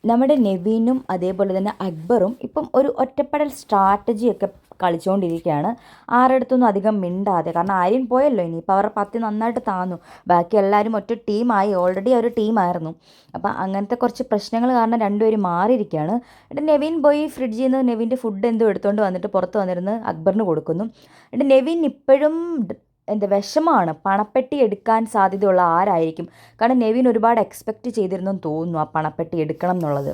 നമ്മുടെ നെവീനും അതേപോലെ തന്നെ അക്ബറും ഇപ്പം ഒരു ഒറ്റപ്പെടൽ സ്ട്രാറ്റജിയൊക്കെ കളിച്ചുകൊണ്ടിരിക്കുകയാണ്. ആരുടെടുത്തൊന്നും അധികം മിണ്ടാതെ. കാരണം ആര്യൻ പോയല്ലോ, ഇനിയിപ്പോൾ അവരുടെ പത്തി നന്നായിട്ട് താന്നു. ബാക്കി എല്ലാവരും ഒറ്റ ടീമായി, ഓൾറെഡി ഒരു ടീമായിരുന്നു. അപ്പം അങ്ങനത്തെ കുറച്ച് പ്രശ്നങ്ങൾ കാരണം രണ്ടുപേരും മാറിയിരിക്കുകയാണ്. എന്നിട്ട് നെവിൻ പോയി ഫ്രിഡ്ജിൽ നിന്ന് നെവിൻ്റെ ഫുഡ് എന്തോ എടുത്തുകൊണ്ട് വന്നിട്ട് പുറത്ത് വന്നിരുന്ന് അക്ബറിന് കൊടുക്കുന്നു. എന്നിട്ട് നെവിൻ ഇപ്പോഴും വിഷമമാണ്. പണപ്പെട്ടി എടുക്കാൻ സാധ്യതയുള്ള ആരായിരിക്കും? കാരണം നെവിൻ ഒരുപാട് എക്സ്പെക്റ്റ് ചെയ്തിരുന്നെന്ന് തോന്നുന്നു ആ പണപ്പെട്ടി എടുക്കണം എന്നുള്ളത്.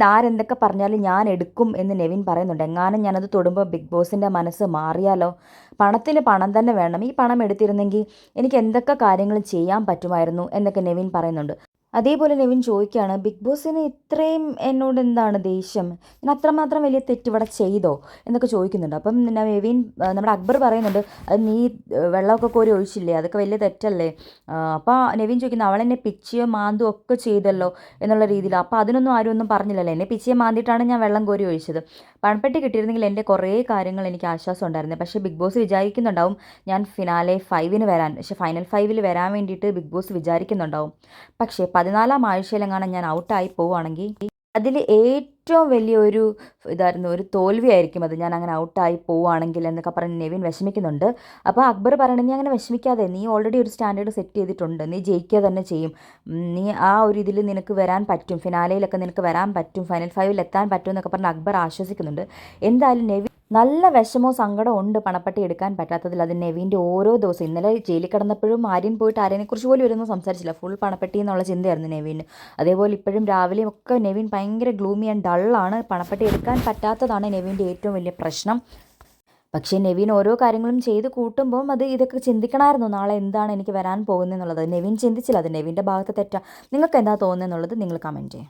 ആരെന്തൊക്കെ പറഞ്ഞാലും ഞാൻ എടുക്കും എന്ന് നെവിൻ പറയുന്നുണ്ട്. എങ്ങാനും ഞാനത് തൊടുമ്പോൾ ബിഗ് ബോസിൻ്റെ മനസ്സ് മാറിയാലോ? പണത്തിന് പണം തന്നെ വേണം. ഈ പണം എടുത്തിരുന്നെങ്കിൽ എനിക്ക് എന്തൊക്കെ കാര്യങ്ങൾ ചെയ്യാൻ പറ്റുമായിരുന്നു എന്നൊക്കെ നെവിൻ പറയുന്നുണ്ട്. അതേപോലെ നെവിൻ ചോദിക്കുകയാണ്, ബിഗ് ബോസിന് ഇത്രയും എന്നോട് എന്താണ് ദേഷ്യം? ഞാൻ അത്രമാത്രം വലിയ തെറ്റ് ഇവിടെ ചെയ്തോ എന്നൊക്കെ ചോദിക്കുന്നുണ്ട്. അപ്പം നെവിൻ, നമ്മുടെ അക്ബർ പറയുന്നുണ്ട്, അത് നീ വെള്ളമൊക്കെ കോരി ഒഴിച്ചില്ലേ, അതൊക്കെ വലിയ തെറ്റല്ലേ? അപ്പോൾ നെവിൻ ചോദിക്കുന്നത്, അവളെന്നെ പിച്ചിയോ മാന്തും ഒക്കെ ചെയ്തല്ലോ എന്നുള്ള രീതിയിൽ. അപ്പോൾ അതിനൊന്നും ആരും ഒന്നും പറഞ്ഞില്ലല്ലോ. എന്നെ പിച്ചിയെ മാന്തിയിട്ടാണ് ഞാൻ വെള്ളം കോരി ഒഴിച്ചത്. പണപ്പെട്ടി കിട്ടിയിരുന്നെങ്കിൽ എൻ്റെ കുറേ കാര്യങ്ങൾ എനിക്ക് ആശ്വാസം ഉണ്ടായിരുന്നു. പക്ഷേ ബിഗ് ബോസ് വിചാരിക്കുന്നുണ്ടാവും ഞാൻ ഫിനാലെ 5-ന് വരാൻ, പക്ഷേ ഫൈനൽ 5-ൽ വരാൻ വേണ്ടിയിട്ട് ബിഗ് ബോസ് വിചാരിക്കുന്നുണ്ടാവും. പക്ഷേ 14-ാം ആഴ്ചയിലെങ്ങാനും ഞാൻ ഔട്ടായി പോവുകയാണെങ്കിൽ അതിൽ ഏറ്റവും വലിയൊരു ഒരു തോൽവിയായിരിക്കും അത്, ഞാൻ അങ്ങനെ ഔട്ടായി പോവുകയാണെങ്കിൽ എന്നൊക്കെ പറഞ്ഞ് നെവിൻ വിഷമിക്കുന്നുണ്ട്. അപ്പോൾ അക്ബർ പറയണത്, നീ അങ്ങനെ വിഷമിക്കാതെ, നീ ഓൾറെഡി ഒരു സ്റ്റാൻഡേർഡ് സെറ്റ് ചെയ്തിട്ടുണ്ട്, നീ ജയിക്കുക തന്നെ ചെയ്യും. നീ ആ ഒരു ഇതിൽ നിനക്ക് വരാൻ പറ്റും, ഫിനാലയിലൊക്കെ നിനക്ക് വരാൻ പറ്റും, ഫൈനൽ 5-ൽ എത്താൻ പറ്റും എന്നൊക്കെ പറഞ്ഞ് അക്ബർ ആശ്വസിക്കുന്നുണ്ട്. എന്തായാലും നെവിൻ നല്ല വിഷമോ സങ്കടമോ ഉണ്ട് പണപ്പെട്ടി എടുക്കാൻ പറ്റാത്തതിൽ. അത് നെവിൻ്റെ ഓരോ ദിവസം, ഇന്നലെ ജയിലിൽ കിടന്നപ്പോഴും ആര്യൻ പോയിട്ട് ആര്യനെക്കുറിച്ച് പോലും ഒന്നും സംസാരിച്ചില്ല. ഫുൾ പണപ്പെട്ടി എന്നുള്ള ചിന്തയായിരുന്നു നെവിന്. അതേപോലെ ഇപ്പോഴും രാവിലെയും ഒക്കെ നെവിൻ ഭയങ്കര ഗ്ലൂമി ആൻഡ് ഡള്ളാണ്. പണപ്പെട്ടി എടുക്കാൻ പറ്റാത്തതാണ് നെവിൻ്റെ ഏറ്റവും വലിയ പ്രശ്നം. പക്ഷേ നെവിൻ ഓരോ കാര്യങ്ങളും ചെയ്ത് കൂട്ടുമ്പം ഇതൊക്കെ ചിന്തിക്കണമായിരുന്നു, നാളെ എന്താണ് എനിക്ക് വരാൻ പോകുന്നത് എന്നുള്ളത്. നെവിൻ ചിന്തിച്ചില്ല. അത് നെവിൻ്റെ ഭാഗത്ത് തെറ്റാ. നിങ്ങൾക്ക് എന്താ തോന്നുന്നത് എന്നുള്ളത് നിങ്ങൾ കമൻറ്റ് ചെയ്യും.